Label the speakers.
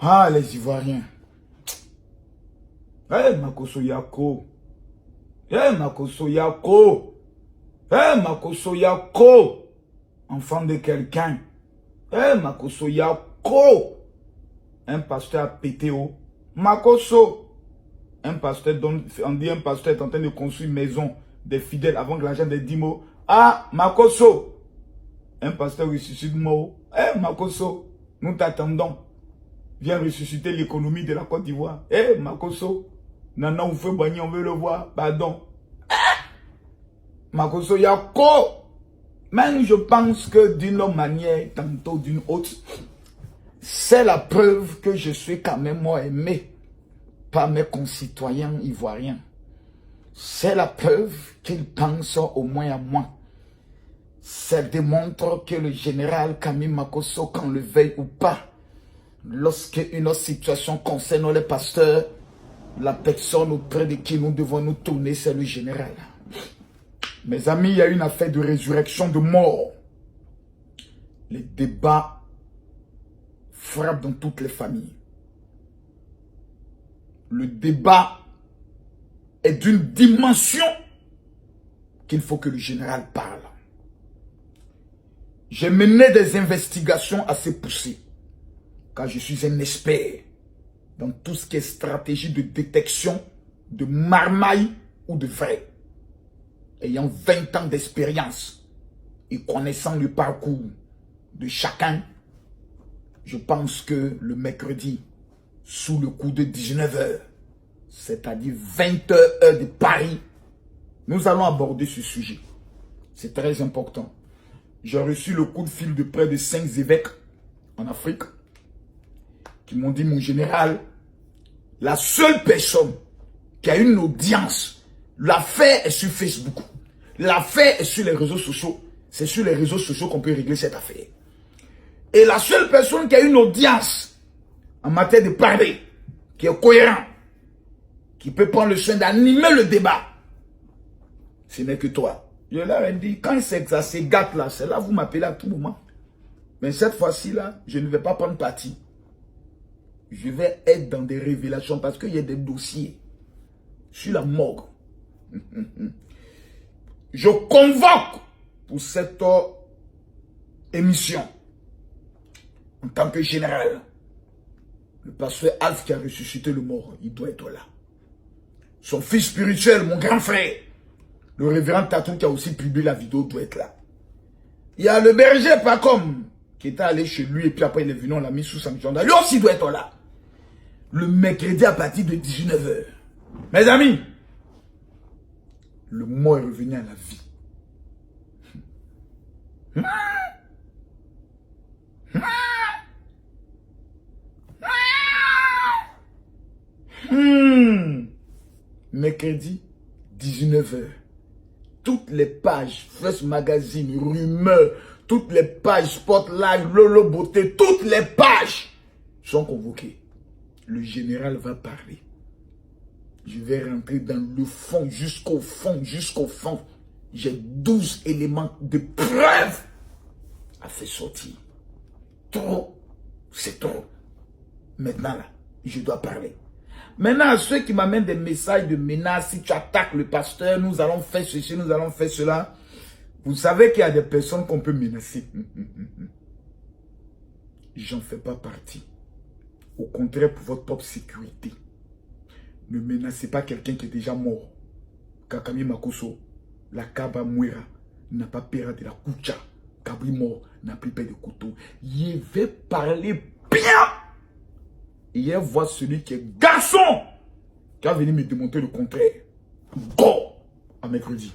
Speaker 1: Ah, les Ivoiriens. Eh, Makoso Yako. Eh, Makoso Yako. Eh, Makoso Yako. Enfant de quelqu'un. Eh, Makoso Yako. Un pasteur a pété au Makoso. Un pasteur donne, on dit un pasteur est en train de construire une maison des fidèles avant que l'argent des 10 mots. Ah, Makoso. Un pasteur ressuscite mot. Eh, Makoso, nous t'attendons. Viens ressusciter l'économie de la Côte d'Ivoire. Eh, Makoso. Nana, on fait bagner, on veut le voir. Pardon. Makoso Yako. Même je pense que d'une manière, tantôt d'une autre, c'est la preuve que je suis quand même moi aimé par mes concitoyens ivoiriens. C'est la preuve qu'ils pensent au moins à moi. Ça démontre que le général Camille Makoso, qu'on le veuille ou pas, lorsque une autre situation concerne les pasteurs, la personne auprès de qui nous devons nous tourner, c'est le général. Mes amis, il y a une affaire de résurrection de mort. Les débats frappent dans toutes les familles. Le débat est d'une dimension qu'il faut que le général parle. J'ai mené des investigations assez poussées, car je suis un expert dans tout ce qui est stratégie de détection de marmaille ou de vrai. Ayant 20 ans d'expérience et connaissant le parcours de chacun, je pense que le mercredi, sous le coup de 19 h, c'est-à-dire 20 h heure de Paris, nous allons aborder ce sujet. C'est très important. J'ai reçu le coup de fil de près de 5 évêques en Afrique qui m'ont dit, mon général, la seule personne qui a une audience, l'affaire est sur Facebook, l'affaire est sur les réseaux sociaux, c'est sur les réseaux sociaux qu'on peut régler cette affaire. Et la seule personne qui a une audience en matière de parler, qui est cohérent, qui peut prendre le soin d'animer le débat, ce n'est que toi. Je leur ai dit, quand c'est que ça se gâte là, c'est là vous m'appelez à tout moment. Mais cette fois-ci là, je ne vais pas prendre parti. Je vais être dans des révélations parce qu'il y a des dossiers sur la morgue. Je convoque pour cette émission, en tant que général, le pasteur Alf qui a ressuscité le mort, il doit être là. Son fils spirituel, mon grand frère, le révérend Tatou qui a aussi publié la vidéo, doit être là. Il y a le berger Pacom qui était allé chez lui et puis après il est venu, on l'a mis sous sanction. Lui aussi doit être là. Le mercredi à partir de 19 h. Mes amis, le mort est revenu à la vie. Mercredi, 19 h. Toutes les pages, First Magazine, Rumeur, toutes les pages, Spotlight, Lolo Beauté, toutes les pages sont convoquées. Le général va parler. Je vais rentrer dans le fond, jusqu'au fond, jusqu'au fond. J'ai 12 éléments de preuve à faire sortir. Trop, c'est trop. Maintenant là, je dois parler. Maintenant, à ceux qui m'amènent des messages de menaces, si tu attaques le pasteur, nous allons faire ceci, nous allons faire cela. Vous savez qu'il y a des personnes qu'on peut menacer. J'en fais pas partie. Au contraire, pour votre propre sécurité. Ne menacez pas quelqu'un qui est déjà mort. Kakami Makoso, la Kaba Mouira, n'a pas peur de la Koucha. Kabri mort, n'a plus peur de couteau. Je vais parler bien. Hier, voir celui qui est garçon, qui a venu me démontrer le contraire. Go! À mercredi.